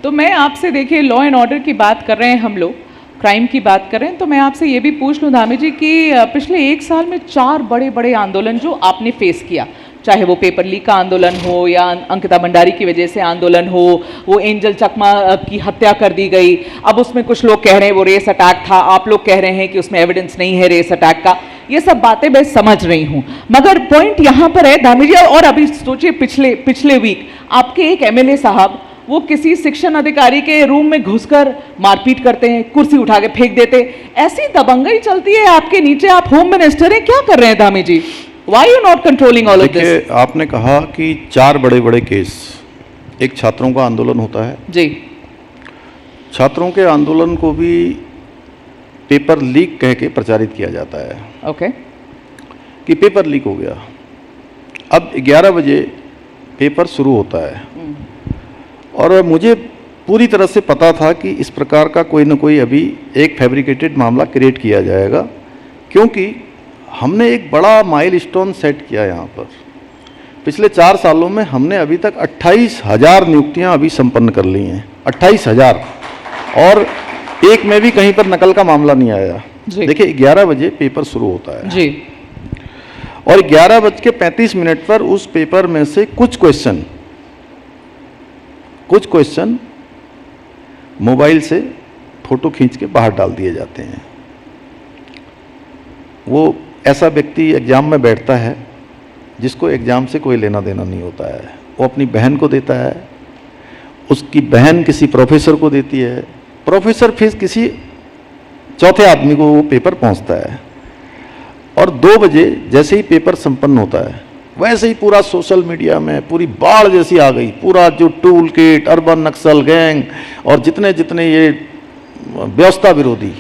तो मैं आपसे, देखिए लॉ एंड ऑर्डर की बात कर रहे हैं हम लोग, क्राइम की बात कर रहे हैं, तो मैं आपसे ये भी पूछ लूँ धामी जी कि पिछले 1 साल में 4 बड़े बड़े आंदोलन जो आपने फेस किया, चाहे वो पेपर लीक का आंदोलन हो या अंकिता भंडारी की वजह से आंदोलन हो, वो एंजल चकमा की हत्या कर दी गई, अब उसमें कुछ लोग कह रहे हैं वो रेस अटैक था, आप लोग कह रहे हैं कि उसमें एविडेंस नहीं है रेस अटैक का, ये सब बातें मैं समझ रही हूँ, मगर पॉइंट यहाँ पर है धामी जी, और अभी सोचिए पिछले वीक आपके एक एमएलए साहब वो किसी शिक्षण अधिकारी के रूम में घुसकर मारपीट करते हैं, कुर्सी उठा के फेंक देते, ऐसी दबंगई चलती है आपके नीचे, आप होम मिनिस्टर हैं, क्या कर रहे हैं धामी जी? Why you not controlling all of this? देखिए, आपने कहा कि 4 बड़े बड़े केस, एक छात्रों का आंदोलन होता है जी, छात्रों के आंदोलन को भी पेपर लीक कह के प्रचारित किया जाता है। ओके, कि पेपर लीक हो गया। अब 11 बजे पेपर शुरू होता है और मुझे पूरी तरह से पता था कि इस प्रकार का कोई ना कोई अभी एक फैब्रिकेटेड मामला क्रिएट किया जाएगा, क्योंकि हमने एक बड़ा माइलस्टोन सेट किया यहाँ पर। पिछले 4 सालों में हमने अभी तक 28,000 नियुक्तियाँ अभी संपन्न कर ली हैं, 28,000, और एक में भी कहीं पर नकल का मामला नहीं आया। देखिए 11 बजे पेपर शुरू होता है जी, और 11:35 पर उस पेपर में से कुछ क्वेश्चन मोबाइल से फोटो खींच के बाहर डाल दिए जाते हैं। वो ऐसा व्यक्ति एग्ज़ाम में बैठता है जिसको एग्ज़ाम से कोई लेना देना नहीं होता है, वो अपनी बहन को देता है, उसकी बहन किसी प्रोफेसर को देती है, प्रोफेसर फिर किसी चौथे आदमी को वो पेपर पहुंचता है, और 2 बजे जैसे ही पेपर संपन्न होता है वैसे ही पूरा सोशल मीडिया में पूरी बाढ़ जैसी आ गई, पूरा जो टूल किट, अर्बन नक्सल गैंग और जितने जितने ये व्यवस्था विरोधी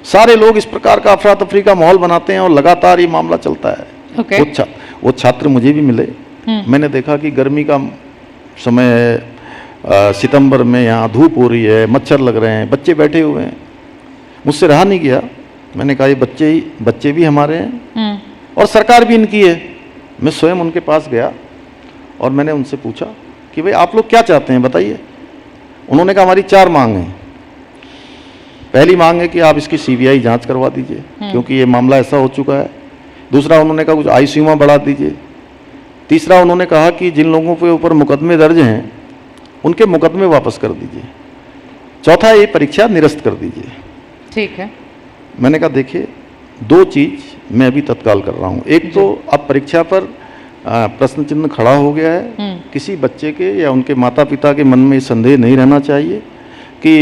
सारे लोग इस प्रकार का अफरा तफरी का माहौल बनाते हैं और लगातार ये मामला चलता है। okay. वो छात्र मुझे भी मिले, मैंने देखा कि गर्मी का समय है, सितंबर में यहाँ धूप हो रही है, मच्छर लग रहे हैं, बच्चे बैठे हुए हैं, मुझसे रहा नहीं गया, मैंने कहा ये बच्चे भी हमारे हैं और सरकार भी इनकी है। मैं स्वयं उनके पास गया और मैंने उनसे पूछा कि भाई आप लोग क्या चाहते हैं बताइए। उन्होंने कहा हमारी 4 मांग हैं। पहली मांग है कि आप इसकी सीबीआई जांच करवा दीजिए क्योंकि ये मामला ऐसा हो चुका है। दूसरा उन्होंने कहा कुछ आईसीयू बढ़ा दीजिए। तीसरा उन्होंने कहा कि जिन लोगों के ऊपर मुकदमे दर्ज हैं उनके मुकदमे वापस कर दीजिए। चौथा ये परीक्षा निरस्त कर दीजिए। ठीक है। मैंने कहा देखिए 2 चीज़ मैं अभी तत्काल कर रहा हूँ। एक तो अब परीक्षा पर प्रश्न चिन्ह खड़ा हो गया है, किसी बच्चे के या उनके माता पिता के मन में संदेह नहीं रहना चाहिए कि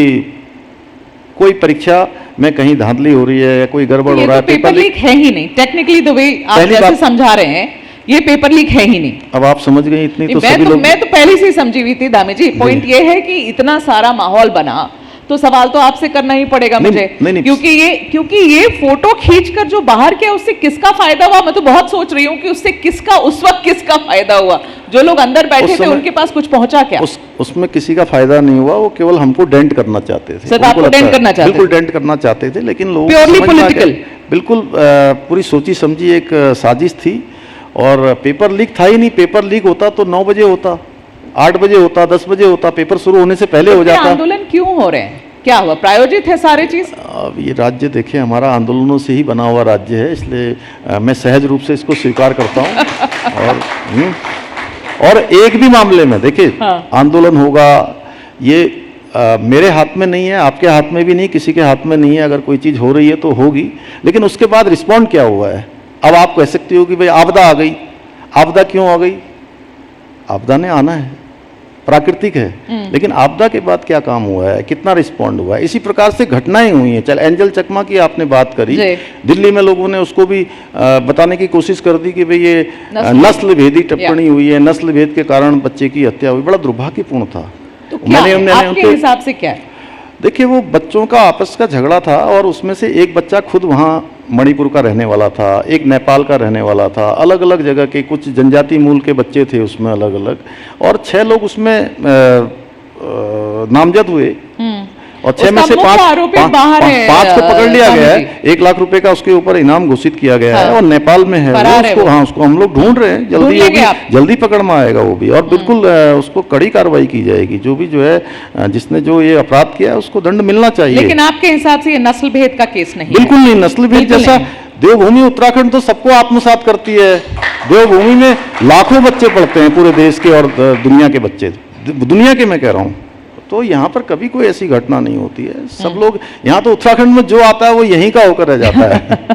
कोई परीक्षा में कहीं धांधली हो रही है या कोई गड़बड़ हो रहा है। पेपर लीक है ही नहीं, टेक्निकली द वे आप जैसे समझा रहे हैं ये पेपर लीक है ही नहीं। अब आप समझ गए इतनी तो सभी लोग। मैं तो पहले से ही समझी हुई थी दामी जी। पॉइंट ये है कि इतना सारा माहौल बना तो सवाल तो आपसे करना ही पड़ेगा मुझे। नहीं, क्योंकि ये फोटो खींचकर जो बाहर किया उससे किसका फायदा हुआ? मैं तो बहुत सोच रही हूँ कि उससे उस वक्त किसका फायदा हुआ? जो लोग अंदर बैठे थे उनके पास कुछ पहुंचा क्या? उसमें किसी का फायदा नहीं हुआ, वो केवल हमको डेंट करना चाहते थे। सर आपको डेंट करना चाहते थे? बिल्कुल डेंट करना चाहते थे, लेकिन लोग प्योरली पॉलिटिकल, बिल्कुल पूरी सोची समझी एक साजिश थी। और पेपर लीक था ही नहीं। पेपर लीक होता तो 9 बजे होता, 8 बजे होता, 10 बजे होता, पेपर शुरू होने से पहले हो जाता। आंदोलन क्यों हो रहे हैं? क्या हुआ? प्रायोजित है सारे चीज? अब ये राज्य देखिए हमारा आंदोलनों से ही बना हुआ राज्य है, इसलिए मैं सहज रूप से इसको स्वीकार करता हूँ। और एक भी मामले में देखिए आंदोलन होगा ये मेरे हाथ में नहीं है, आपके हाथ में भी नहीं, किसी के हाथ में नहीं है। अगर कोई चीज़ हो रही है तो होगी, लेकिन उसके बाद रिस्पॉन्ड क्या हुआ है? अब आप कह सकते हो कि भाई आपदा आ गई। आपदा क्यों आ गई? आपदा ने आना है, प्राकृतिक है, लेकिन आपदा के बाद क्या काम हुआ है, कितना रिस्पॉन्ड हुआ है? इसी प्रकार से घटनाएं हुई हैं। चल एंजल चकमा की आपने बात करी, दिल्ली में लोगों ने उसको भी बताने की कोशिश कर दी कि भाई ये नस्ल भेदी टिप्पणी हुई है, नस्ल भेद के कारण बच्चे की हत्या हुई। बड़ा दुर्भाग्यपूर्ण था। तो क्या आपके हिसाब से क्या है? देखिए वो बच्चों का आपस का झगड़ा था और उसमें से एक बच्चा खुद वहाँ मणिपुर का रहने वाला था, एक नेपाल का रहने वाला था, अलग अलग जगह के कुछ जनजाति मूल के बच्चे थे उसमें अलग अलग, और 6 लोग उसमें नामजद हुए और 6 में उसका से मुख्य 5 आरोपी बाहर है, 5 को पकड़ लिया गया स्वामी है। 1 लाख रुपए का उसके ऊपर इनाम घोषित किया गया है हाँ। और नेपाल में है फरार है उसको, वो। हाँ उसको हम लोग ढूंढ रहे हैं, ढूंढ जल्दी वो लेंगे भी आप। जल्दी पकड़ में आएगा वो भी। और बिल्कुल उसको कड़ी कार्रवाई की जाएगी, जो भी जो है जिसने जो ये अपराध किया है उसको दंड मिलना चाहिए। लेकिन आपके हिसाब से ये नस्ल भेद का केस नहीं है? बिल्कुल नहीं, नस्ल भेद बिल्कुल जैसा नहीं। देवभूमि उत्तराखंड तो सबको आत्मसात करती है। देवभूमि में लाखों बच्चे पढ़ते हैं, पूरे देश के और दुनिया के बच्चे, दुनिया के मैं कह रहा हूँ। तो यहाँ पर कभी कोई ऐसी घटना नहीं होती है। सब लोग यहाँ तो उत्तराखंड में जो आता है वो यहीं का होकर रह जाता है।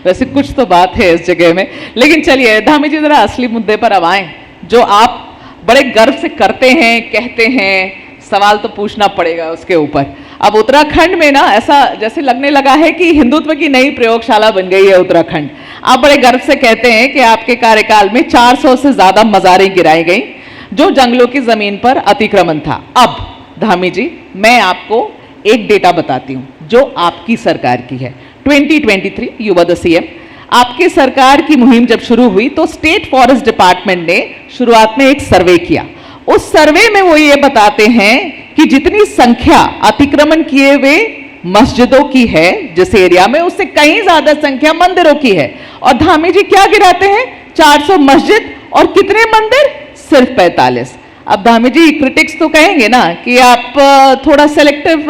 वैसे कुछ तो बात है इस जगह में। लेकिन चलिए धामी जी जरा असली मुद्दे पर अब आए, जो आप बड़े गर्व से करते हैं, कहते हैं, सवाल तो पूछना पड़ेगा उसके ऊपर। अब उत्तराखंड में ना ऐसा जैसे लगने लगा है कि हिंदुत्व की नई प्रयोगशाला बन गई है उत्तराखंड। आप बड़े गर्व से कहते हैं कि आपके कार्यकाल में 400 से ज्यादा मजारें गिराई गई जो जंगलों की जमीन पर अतिक्रमण था। अब धामी जी मैं आपको एक डेटा बताती हूं जो आपकी सरकार की है। 2023 यू वर द सीएम। आपकी सरकार की मुहिम जब शुरू हुई तो स्टेट फॉरेस्ट डिपार्टमेंट ने शुरुआत में एक सर्वे किया। उस सर्वे में वो ये बताते हैं कि जितनी संख्या अतिक्रमण किए हुए मस्जिदों की है जिस एरिया में, उससे कहीं ज्यादा संख्या मंदिरों की है। और धामी जी क्या गिराते हैं? 400 मस्जिद और कितने मंदिर? सिर्फ 45। अब धामी जी क्रिटिक्स तो कहेंगे ना कि आप थोड़ा सेलेक्टिव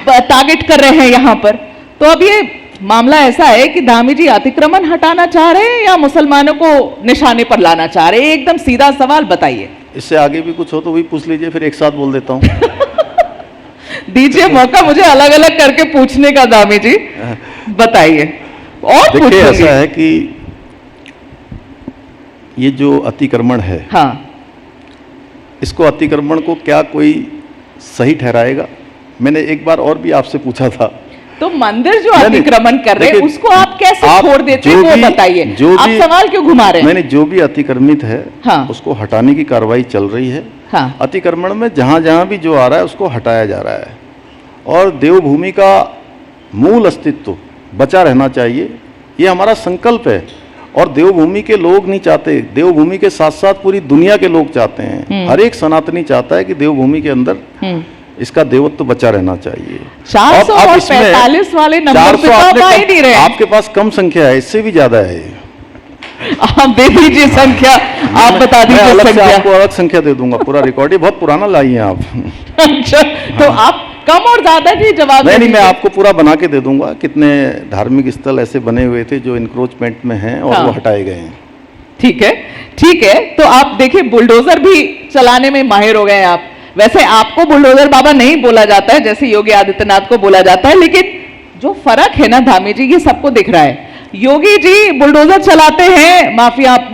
टारगेट कर रहे हैं यहां पर। तो अब ये मामला ऐसा है कि धामी जी अतिक्रमण हटाना चाह रहे हैं या मुसलमानों को निशाने पर लाना चाह रहे हैं? एकदम सीधा सवाल बताइए। इससे आगे भी कुछ हो तो वही पूछ लीजिए, फिर एक साथ बोल देता हूँ। दीजिए मौका मुझे अलग अलग करके पूछने का धामी जी, बताइए। और देखिए पूछूंगी। ऐसा है कि ये जो अतिक्रमण है, हाँ इसको अतिक्रमण को क्या कोई सही ठहराएगा? मैंने एक बार और भी आपसे पूछा था। तो मंदिर जो नहीं, अतिक्रमण कर रहे हैं देखिए, उसको आप कैसे आप छोड़ देते हैं जो वो भी- बताइए। जो आप भी- सवाल क्यों घुमा रहे हैं? मैंने जो भी अतिक्रमित है हाँ। उसको हटाने की कार्रवाई चल रही है। हाँ। अतिक्रमण में जहां जहां भी जो आ रहा है उसको हटाया जा रहा है और देवभूमि का मूल अस्तित्व बचा रहना चाहिए, ये हमारा संकल्प है। और देवभूमि के लोग नहीं चाहते, देवभूमि के साथ साथ पूरी दुनिया के लोग चाहते हैं। हर एक सनातनी चाहता है कि देवभूमि के अंदर इसका देवत्व बचा रहना चाहिए। 400 अब और इसमें 45 वाले नंबर 400 पे तो आप आपने आ ही कम- नहीं रहे हैं। आपके पास कम संख्या है, इससे भी ज्यादा है। आप दे दीजिए संख्या, आप बता मैं दीजिए अलग से संख्या। आपको अलग संख्या दे दूंगा, पूरा रिकॉर्ड, ये बहुत पुराना लाई हैं आप। अच्छा, तो आप कम और ज्यादा की जवाब नहीं दे नहीं, मैं दीजिए। आपको पूरा बना के दे दूंगा कितने धार्मिक स्थल ऐसे बने हुए थे जो इंक्रोचमेंट में हैं और हाँ। वो हटाए गए हैं। ठीक है, ठीक है। तो आप देखिए बुलडोजर भी चलाने में माहिर हो गए हैं आप। वैसे आपको बुलडोजर बाबा नहीं बोला जाता है जैसे योगी आदित्यनाथ को बोला जाता है, लेकिन जो फर्क है ना धामी जी, ये सबको दिख रहा है। योगी जी बुलडोजर चलाते हैं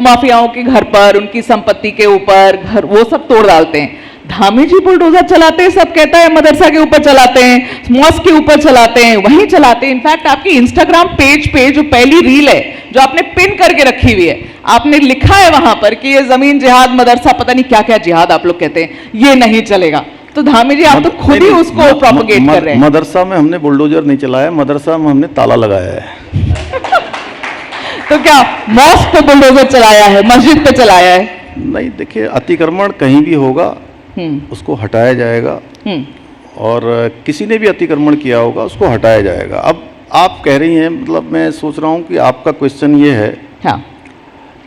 माफियाओं के घर पर, उनकी संपत्ति के ऊपर, घर वो सब तोड़ डालते हैं। धामी जी बुलडोजर चलाते हैं, सब कहता है मदरसा के ऊपर चलाते हैं, मॉस्क के ऊपर चलाते हैं, वहीं चलाते हैं। इनफैक्ट आपकी इंस्टाग्राम पेज पे जो पहली रील है जो आपने पिन करके रखी हुई है, आपने लिखा है वहां पर कि ये जमीन जिहाद, मदरसा, पता नहीं क्या क्या जिहाद आप लोग कहते हैं, ये नहीं चलेगा। तो धामी जी आप तो खुद ही उसको प्रोपोगेट कर रहे हैं। मदरसा में हमने बुलडोजर नहीं चलाया, मदरसा में हमने ताला लगाया है। तो क्या मॉस्क पे बुलडोजर चलाया है, मस्जिद पे चलाया है? नहीं, देखिए अतिक्रमण कहीं भी होगा उसको हटाया जाएगा और किसी ने भी अतिक्रमण किया होगा उसको हटाया जाएगा। अब आप कह रही हैं, मतलब मैं सोच रहा हूं कि आपका क्वेश्चन ये है हाँ।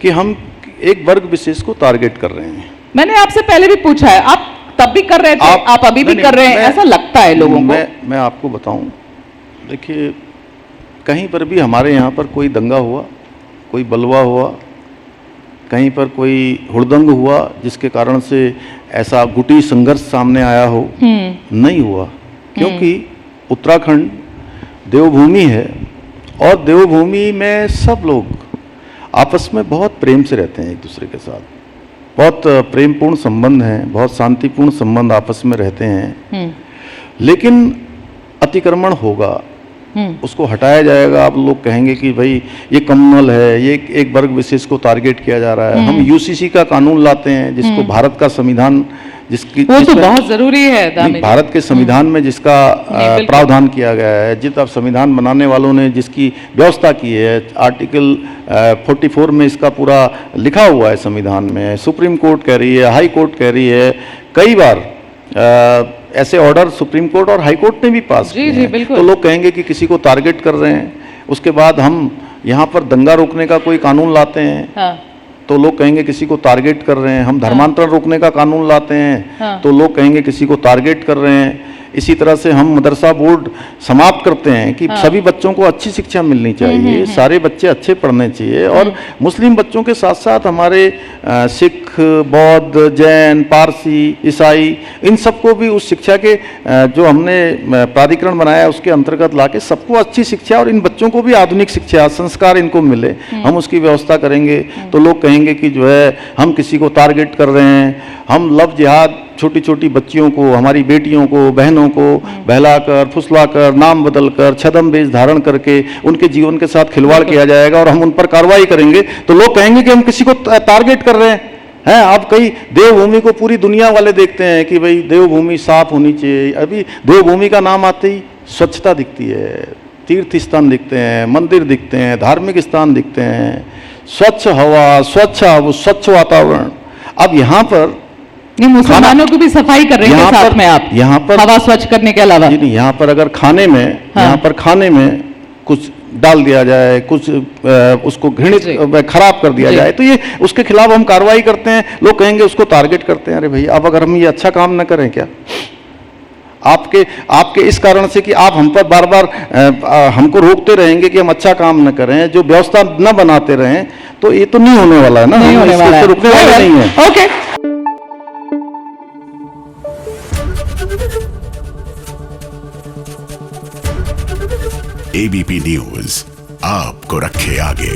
कि हम एक वर्ग विशेष को टारगेट कर रहे हैं। मैंने आपसे पहले भी पूछा है, आप तब भी कर रहे थे, आप अभी भी नहीं, कर रहे हैं, मैं- ऐसा लगता है लोगों को। मैं आपको बताऊं, देखिए कहीं पर भी हमारे यहाँ पर कोई दंगा हुआ, कोई बलवा हुआ, कहीं पर कोई हुड़दंग हुआ जिसके कारण से ऐसा गुटी संघर्ष सामने आया हो, नहीं हुआ। क्योंकि उत्तराखंड देवभूमि है और देवभूमि में सब लोग आपस में बहुत प्रेम से रहते हैं, एक दूसरे के साथ बहुत प्रेमपूर्ण संबंध हैं, बहुत शांतिपूर्ण संबंध आपस में रहते हैं। लेकिन अतिक्रमण होगा, उसको हटाया जाएगा। आप लोग कहेंगे कि भाई ये कम्युनल है, ये एक वर्ग विशेष को टारगेट किया जा रहा है। हम यूसीसी का कानून लाते हैं जिसको भारत का संविधान, जिसकी वो तो जिसमें- बहुत जरूरी है दामी नहीं, जी। भारत के संविधान में जिसका बिल्कुल। प्रावधान किया गया है, जिस अब संविधान बनाने वालों ने जिसकी व्यवस्था की है, आर्टिकल 44 में इसका पूरा लिखा हुआ है संविधान में। सुप्रीम कोर्ट कह रही है, हाई कोर्ट कह रही है, कई बार ऐसे ऑर्डर सुप्रीम कोर्ट और हाई कोर्ट ने भी पास जी, किए जी, हैं। बिल्कुल। तो लोग कहेंगे कि किसी को टारगेट कर रहे हैं, उसके बाद हम यहाँ पर दंगा रोकने का कोई कानून लाते हैं हाँ, तो लोग कहेंगे किसी को टारगेट कर रहे हैं। हम धर्मांतरण रोकने का कानून लाते हैं हाँ। तो लोग कहेंगे किसी को टारगेट कर रहे हैं। इसी तरह से हम मदरसा बोर्ड समाप्त करते हैं कि सभी बच्चों को अच्छी शिक्षा मिलनी चाहिए, सारे बच्चे अच्छे पढ़ने चाहिए। और मुस्लिम बच्चों के साथ साथ हमारे सिख, बौद्ध, जैन, पारसी, ईसाई, इन सबको भी उस शिक्षा के जो हमने प्राधिकरण बनाया उसके अंतर्गत लाके सबको अच्छी शिक्षा और इन बच्चों को भी आधुनिक शिक्षा, संस्कार इनको मिले, हम उसकी व्यवस्था करेंगे। तो लोग कहेंगे कि जो है हम किसी को टारगेट कर रहे हैं, हम लव जिहाद छोटी छोटी बच्चियों को, हमारी बेटियों को, बहनों को बहलाकर, फुसलाकर, नाम बदलकर, छद्म वेश धारण करके उनके जीवन के साथ खिलवाड़ किया जाएगा और हम उन पर कार्रवाई करेंगे। तो लोग कहेंगे कि हम किसी को टारगेट कर रहे हैं। आप कई देवभूमि को पूरी दुनिया वाले देखते हैं कि भाई देवभूमि साफ होनी चाहिए। अभी देवभूमि का नाम आते ही स्वच्छता दिखती है, तीर्थ स्थान दिखते हैं, मंदिर दिखते हैं, धार्मिक स्थान दिखते हैं, स्वच्छ हवा, स्वच्छ आब, स्वच्छ वातावरण। अब यहाँ पर नहीं, मुसलमानों को भी सफाई कर रहे हैं साथ में आप, यहाँ पर हवा स्वच्छ करने के अलावा। जी नहीं, यहाँ पर अगर खाने में यहाँ पर खाने में कुछ डाल दिया जाए, कुछ उसको घृणित खराब कर दिया जाए तो ये उसके खिलाफ हम कार्रवाई करते हैं। लोग कहेंगे उसको टारगेट करते हैं। अरे भाई, अब अगर हम ये अच्छा काम न करें क्या? आपके इस कारण से कि आप हम पर बार बार हमको रोकते रहेंगे कि हम अच्छा काम न करें, जो व्यवस्था न बनाते रहें, तो ये तो नहीं होने वाला है ना, नहीं होने वाला है, रुकने वाला नहीं है। ओके। एबीपी न्यूज आपको रखे आगे।